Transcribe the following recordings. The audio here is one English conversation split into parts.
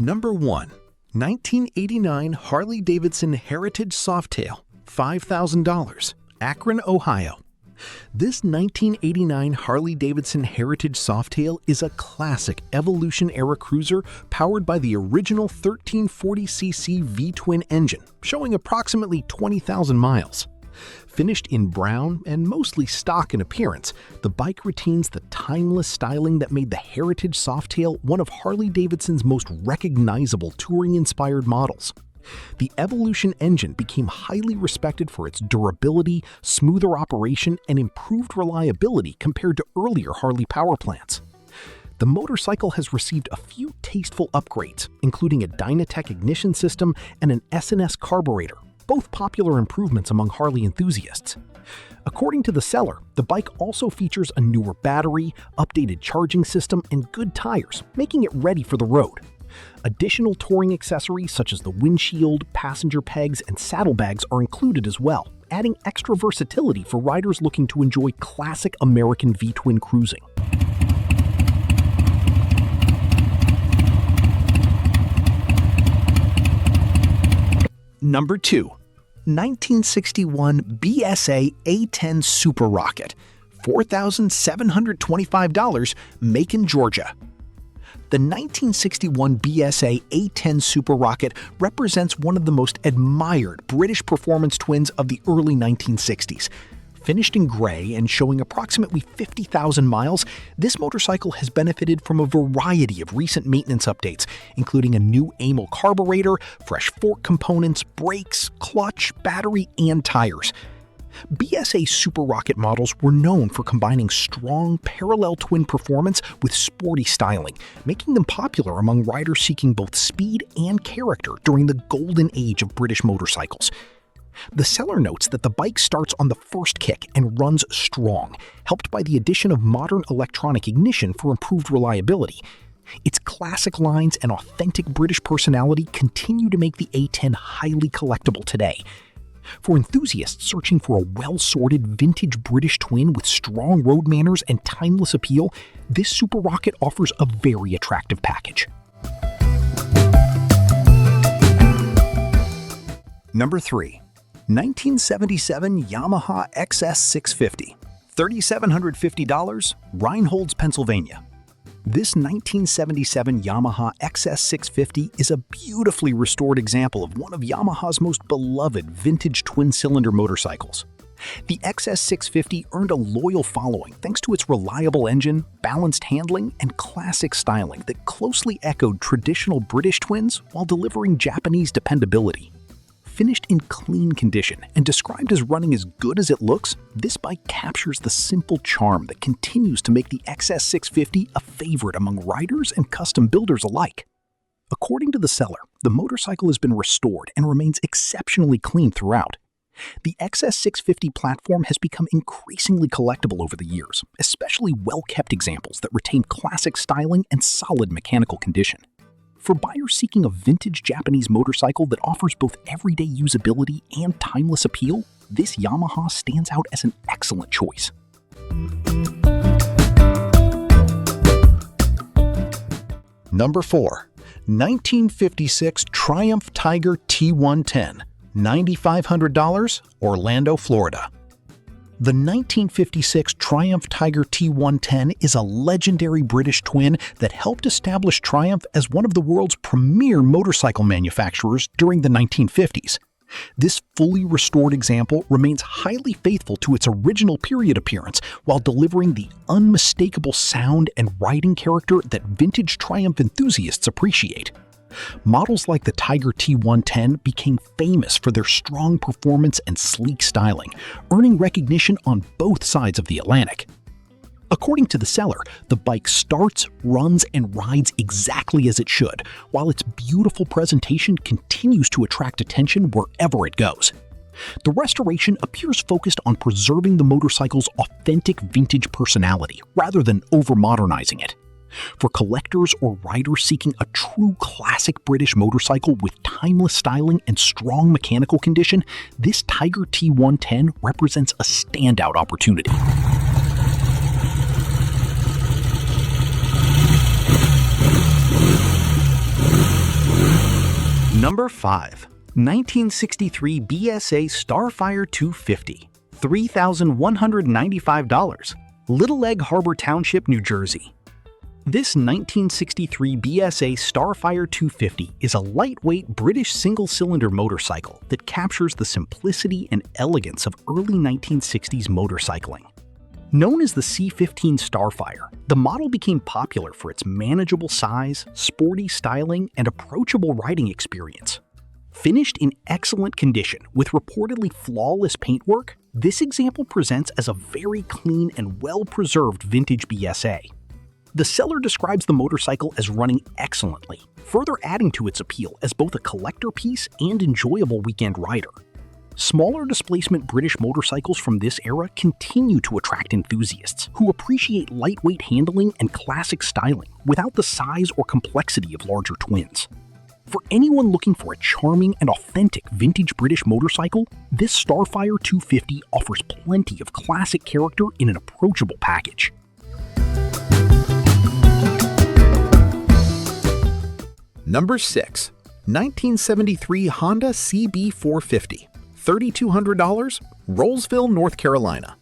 Number 1. 1989 Harley-Davidson Heritage Softail, $5,000, Akron, Ohio. This 1989 Harley-Davidson Heritage Softail is a classic Evolution-era cruiser powered by the original 1340cc V-twin engine, showing approximately 20,000 miles. Finished in brown and mostly stock in appearance, the bike retains the timeless styling that made the Heritage Softail one of Harley-Davidson's most recognizable touring-inspired models. The Evolution engine became highly respected for its durability, smoother operation, and improved reliability compared to earlier Harley power plants. The motorcycle has received a few tasteful upgrades, including a Dynatech ignition system and an S&S carburetor, both popular improvements among Harley enthusiasts. According to the seller, the bike also features a newer battery, updated charging system, and good tires, making it ready for the road. Additional touring accessories such as the windshield, passenger pegs, and saddlebags are included as well, adding extra versatility for riders looking to enjoy classic American V-twin cruising. Number 2. 1961 BSA A10 Super Rocket, $4,725, Macon, Georgia. The 1961 BSA A10 Super Rocket represents one of the most admired British performance twins of the early 1960s. Finished in gray and showing approximately 50,000 miles, this motorcycle has benefited from a variety of recent maintenance updates, including a new Amel carburetor, fresh fork components, brakes, clutch, battery, and tires. BSA Super Rocket models were known for combining strong parallel twin performance with sporty styling, making them popular among riders seeking both speed and character during the golden age of British motorcycles. The seller notes that the bike starts on the first kick and runs strong, helped by the addition of modern electronic ignition for improved reliability. Its classic lines and authentic British personality continue to make the A10 highly collectible today. For enthusiasts searching for a well-sorted vintage British twin with strong road manners and timeless appeal, this Super Rocket offers a very attractive package. Number 3. 1977 Yamaha XS650, $3,750, Reinholds, Pennsylvania. This 1977 Yamaha XS650 is a beautifully restored example of one of Yamaha's most beloved vintage twin-cylinder motorcycles. The XS650 earned a loyal following thanks to its reliable engine, balanced handling, and classic styling that closely echoed traditional British twins while delivering Japanese dependability. Finished in clean condition and described as running as good as it looks, this bike captures the simple charm that continues to make the XS650 a favorite among riders and custom builders alike. According to the seller, the motorcycle has been restored and remains exceptionally clean throughout. The XS650 platform has become increasingly collectible over the years, especially well-kept examples that retain classic styling and solid mechanical condition. For buyers seeking a vintage Japanese motorcycle that offers both everyday usability and timeless appeal, this Yamaha stands out as an excellent choice. Number 4. 1956 Triumph Tiger T110, $9,500, Orlando, Florida. The 1956 Triumph Tiger T110 is a legendary British twin that helped establish Triumph as one of the world's premier motorcycle manufacturers during the 1950s. This fully restored example remains highly faithful to its original period appearance while delivering the unmistakable sound and riding character that vintage Triumph enthusiasts appreciate. Models like the Tiger T110 became famous for their strong performance and sleek styling, earning recognition on both sides of the Atlantic. According to the seller, the bike starts, runs, and rides exactly as it should, while its beautiful presentation continues to attract attention wherever it goes. The restoration appears focused on preserving the motorcycle's authentic vintage personality rather than over-modernizing it. For collectors or riders seeking a true classic British motorcycle with timeless styling and strong mechanical condition, this Tiger T110 represents a standout opportunity. Number 5. 1963 BSA Starfire 250, $3,195, Little Egg Harbor Township, New Jersey. This 1963 BSA Starfire 250 is a lightweight British single-cylinder motorcycle that captures the simplicity and elegance of early 1960s motorcycling. Known as the C-15 Starfire, the model became popular for its manageable size, sporty styling, and approachable riding experience. Finished in excellent condition with reportedly flawless paintwork, this example presents as a very clean and well-preserved vintage BSA. The seller describes the motorcycle as running excellently, further adding to its appeal as both a collector piece and enjoyable weekend rider. Smaller displacement British motorcycles from this era continue to attract enthusiasts who appreciate lightweight handling and classic styling without the size or complexity of larger twins. For anyone looking for a charming and authentic vintage British motorcycle, this Starfire 250 offers plenty of classic character in an approachable package. Number 6. 1973 Honda CB450, $3,200, Rolesville, North Carolina.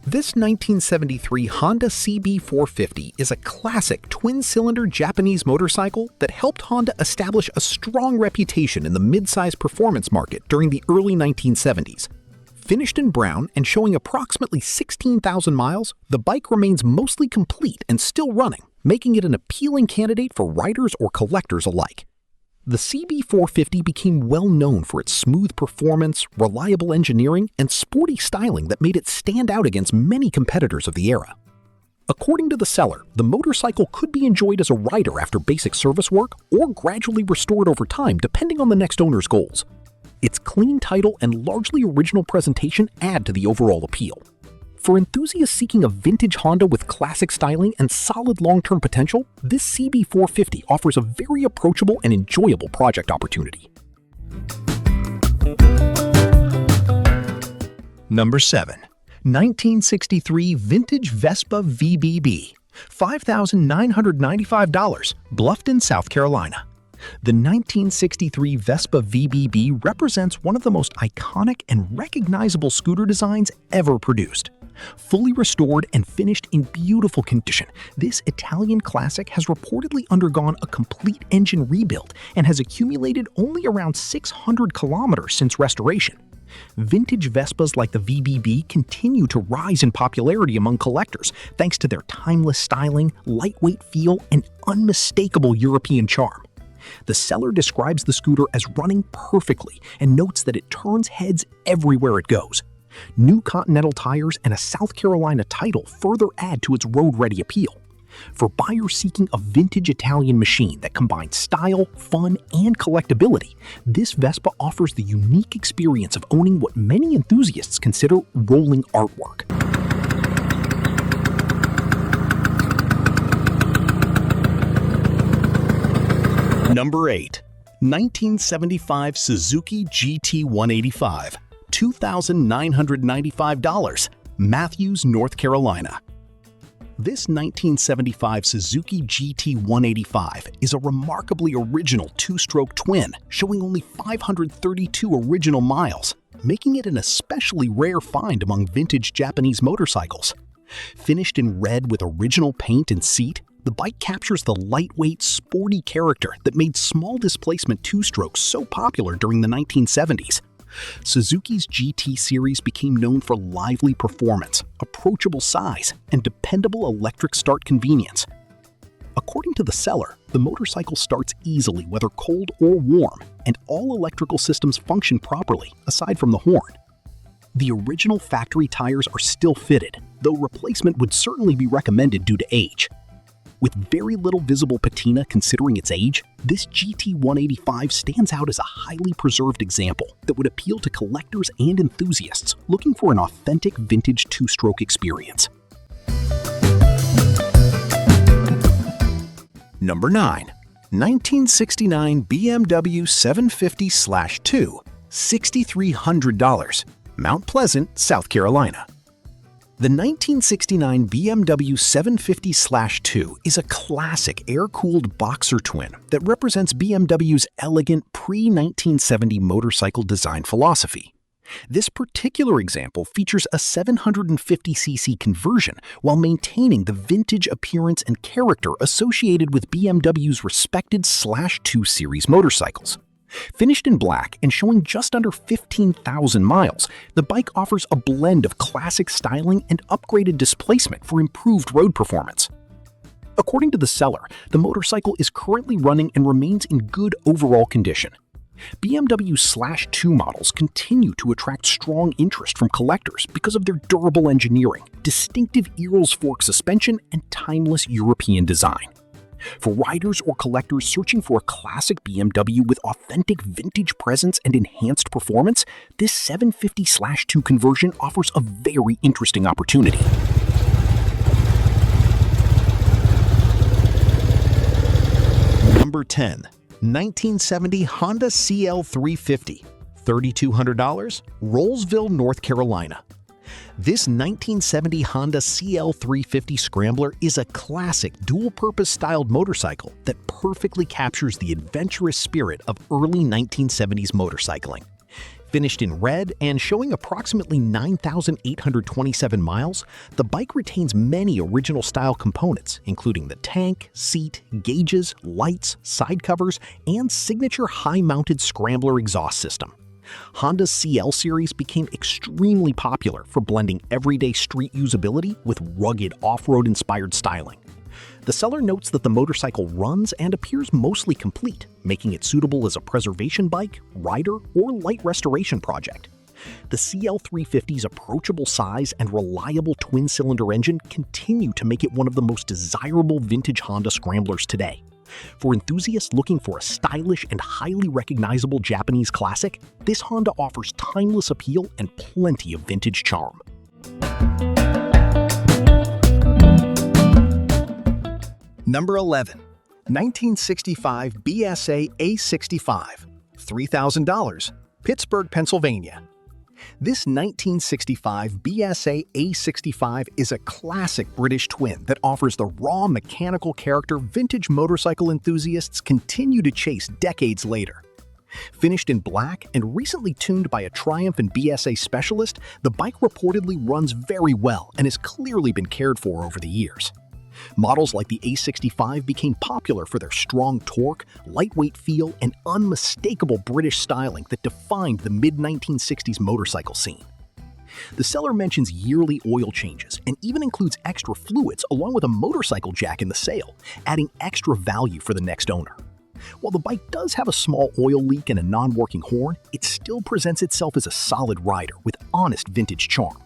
This 1973 Honda CB450 is a classic twin-cylinder Japanese motorcycle that helped Honda establish a strong reputation in the midsize performance market during the early 1970s. Finished in brown and showing approximately 16,000 miles, the bike remains mostly complete and still running, making it an appealing candidate for riders or collectors alike. The CB450 became well known for its smooth performance, reliable engineering, and sporty styling that made it stand out against many competitors of the era. According to the seller, the motorcycle could be enjoyed as a rider after basic service work or gradually restored over time depending on the next owner's goals. Its clean title and largely original presentation add to the overall appeal. For enthusiasts seeking a vintage Honda with classic styling and solid long-term potential, this CB450 offers a very approachable and enjoyable project opportunity. Number 7. 1963 Vintage Vespa VBB, $5,995, Bluffton, South Carolina. The 1963 Vespa VBB represents one of the most iconic and recognizable scooter designs ever produced. Fully restored and finished in beautiful condition, this Italian classic has reportedly undergone a complete engine rebuild and has accumulated only around 600 kilometers since restoration. Vintage Vespas like the VBB continue to rise in popularity among collectors thanks to their timeless styling, lightweight feel, and unmistakable European charm. The seller describes the scooter as running perfectly and notes that it turns heads everywhere it goes. New Continental tires and a South Carolina title further add to its road-ready appeal. For buyers seeking a vintage Italian machine that combines style, fun, and collectability, this Vespa offers the unique experience of owning what many enthusiasts consider rolling artwork. Number 8. 1975 Suzuki GT185, $2,995, Matthews, North Carolina. This 1975 Suzuki GT185 is a remarkably original two-stroke twin, showing only 532 original miles, making it an especially rare find among vintage Japanese motorcycles. Finished in red with original paint and seat, the bike captures the lightweight, sporty character that made small displacement two-strokes so popular during the 1970s. Suzuki's GT series became known for lively performance, approachable size, and dependable electric start convenience. According to the seller, the motorcycle starts easily whether cold or warm, and all electrical systems function properly, aside from the horn. The original factory tires are still fitted, though replacement would certainly be recommended due to age. With very little visible patina considering its age, this GT185 stands out as a highly preserved example that would appeal to collectors and enthusiasts looking for an authentic vintage two-stroke experience. Number 9. 1969 BMW 750/2, $6,300, Mount Pleasant, South Carolina. The 1969 BMW 750/2 is a classic air-cooled boxer twin that represents BMW's elegant pre-1970 motorcycle design philosophy. This particular example features a 750cc conversion while maintaining the vintage appearance and character associated with BMW's respected /2 series motorcycles. Finished in black and showing just under 15,000 miles, the bike offers a blend of classic styling and upgraded displacement for improved road performance. According to the seller, the motorcycle is currently running and remains in good overall condition. BMW /2 models continue to attract strong interest from collectors because of their durable engineering, distinctive Earls fork suspension, and timeless European design. For riders or collectors searching for a classic BMW with authentic vintage presence and enhanced performance, this 750/2 conversion offers a very interesting opportunity. Number 10. 1970 Honda CL350, $3,200, Rolesville, North Carolina. This 1970 Honda CL350 Scrambler is a classic dual-purpose styled motorcycle that perfectly captures the adventurous spirit of early 1970s motorcycling. Finished in red and showing approximately 9,827 miles, the bike retains many original style components, including the tank, seat, gauges, lights, side covers, and signature high-mounted Scrambler exhaust system. Honda's CL series became extremely popular for blending everyday street usability with rugged off-road inspired styling. The seller notes that the motorcycle runs and appears mostly complete, making it suitable as a preservation bike, rider, or light restoration project. The CL350's approachable size and reliable twin-cylinder engine continue to make it one of the most desirable vintage Honda Scramblers today. For enthusiasts looking for a stylish and highly recognizable Japanese classic, this Honda offers timeless appeal and plenty of vintage charm. Number 11. 1965 BSA A65, $3,000, Pittsburgh, Pennsylvania. This 1965 BSA A65 is a classic British twin that offers the raw mechanical character vintage motorcycle enthusiasts continue to chase decades later. Finished in black and recently tuned by a Triumph and BSA specialist, the bike reportedly runs very well and has clearly been cared for over the years. Models like the A65 became popular for their strong torque, lightweight feel, and unmistakable British styling that defined the mid-1960s motorcycle scene. The seller mentions yearly oil changes and even includes extra fluids along with a motorcycle jack in the sale, adding extra value for the next owner. While the bike does have a small oil leak and a non-working horn, it still presents itself as a solid rider with honest vintage charm.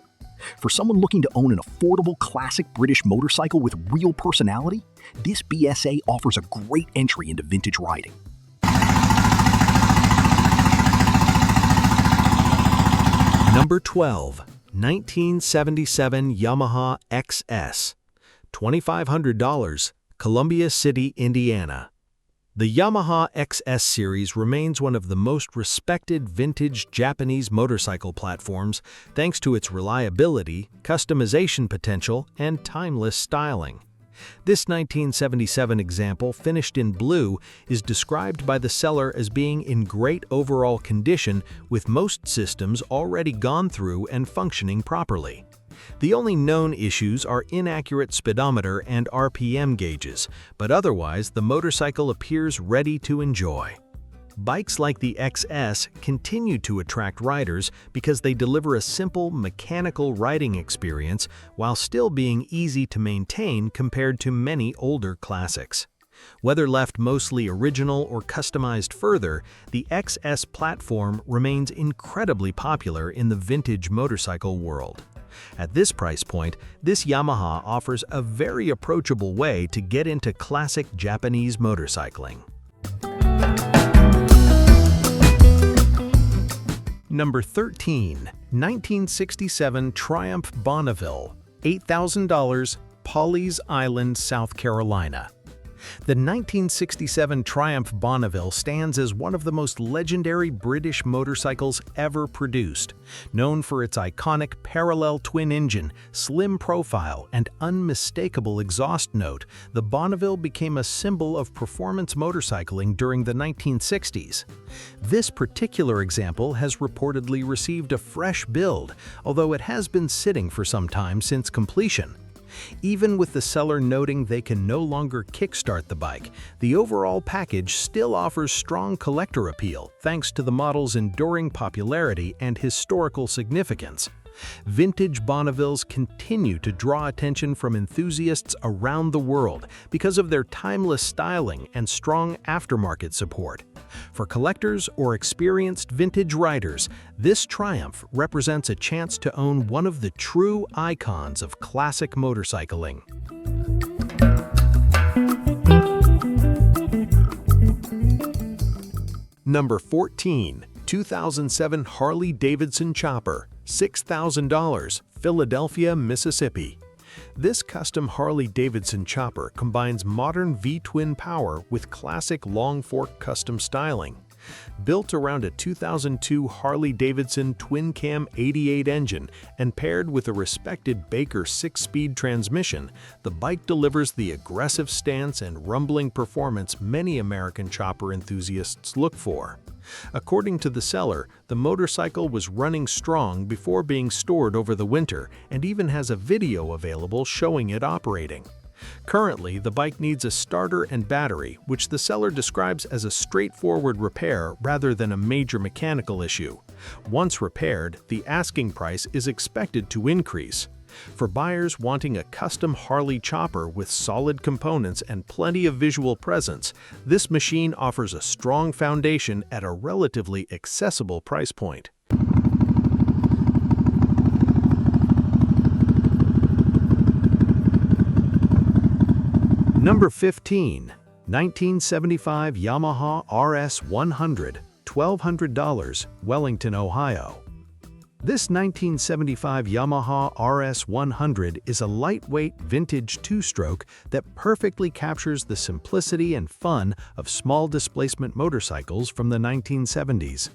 For someone looking to own an affordable classic British motorcycle with real personality, this BSA offers a great entry into vintage riding. Number 12. 1977 Yamaha XS, $2,500, Columbia City, Indiana. The Yamaha XS series remains one of the most respected vintage Japanese motorcycle platforms thanks to its reliability, customization potential, and timeless styling. This 1977 example, finished in blue, is described by the seller as being in great overall condition with most systems already gone through and functioning properly. The only known issues are inaccurate speedometer and RPM gauges, but otherwise the motorcycle appears ready to enjoy. Bikes like the XS continue to attract riders because they deliver a simple mechanical riding experience while still being easy to maintain compared to many older classics. Whether left mostly original or customized further, the XS platform remains incredibly popular in the vintage motorcycle world. At this price point, this Yamaha offers a very approachable way to get into classic Japanese motorcycling. Number 13. 1967 Triumph Bonneville, $8,000, Pawleys Island, South Carolina. The 1967 Triumph Bonneville stands as one of the most legendary British motorcycles ever produced. Known for its iconic parallel twin engine, slim profile, and unmistakable exhaust note, the Bonneville became a symbol of performance motorcycling during the 1960s. This particular example has reportedly received a fresh build, although it has been sitting for some time since completion. Even with the seller noting they can no longer kickstart the bike, the overall package still offers strong collector appeal thanks to the model's enduring popularity and historical significance. Vintage Bonnevilles continue to draw attention from enthusiasts around the world because of their timeless styling and strong aftermarket support. For collectors or experienced vintage riders, this Triumph represents a chance to own one of the true icons of classic motorcycling. Number 14. 2007 Harley-Davidson Chopper, $6,000, Philadelphia, Mississippi. This custom Harley-Davidson chopper combines modern V-twin power with classic long fork custom styling. Built around a 2002 Harley-Davidson twin-cam 88 engine and paired with a respected Baker 6-speed transmission, the bike delivers the aggressive stance and rumbling performance many American chopper enthusiasts look for. According to the seller, the motorcycle was running strong before being stored over the winter and even has a video available showing it operating. Currently, the bike needs a starter and battery, which the seller describes as a straightforward repair rather than a major mechanical issue. Once repaired, the asking price is expected to increase. For buyers wanting a custom Harley chopper with solid components and plenty of visual presence, this machine offers a strong foundation at a relatively accessible price point. Number 15. 1975 Yamaha RS100, $1,200, Wellington, Ohio. This 1975 Yamaha RS100 is a lightweight vintage two-stroke that perfectly captures the simplicity and fun of small displacement motorcycles from the 1970s.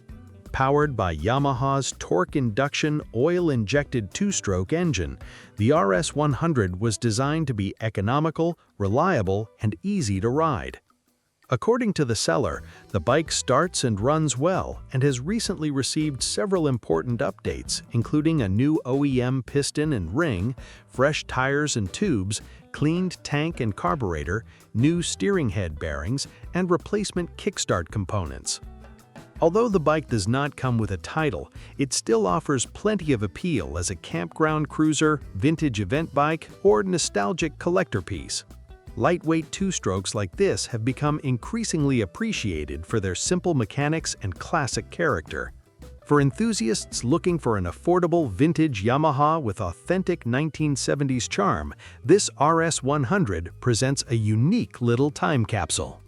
Powered by Yamaha's torque induction oil-injected two-stroke engine, the RS100 was designed to be economical, reliable, and easy to ride. According to the seller, the bike starts and runs well and has recently received several important updates, including a new OEM piston and ring, fresh tires and tubes, cleaned tank and carburetor, new steering head bearings, and replacement kickstart components. Although the bike does not come with a title, it still offers plenty of appeal as a campground cruiser, vintage event bike, or nostalgic collector piece. Lightweight two-strokes like this have become increasingly appreciated for their simple mechanics and classic character. For enthusiasts looking for an affordable vintage Yamaha with authentic 1970s charm, this RS100 presents a unique little time capsule.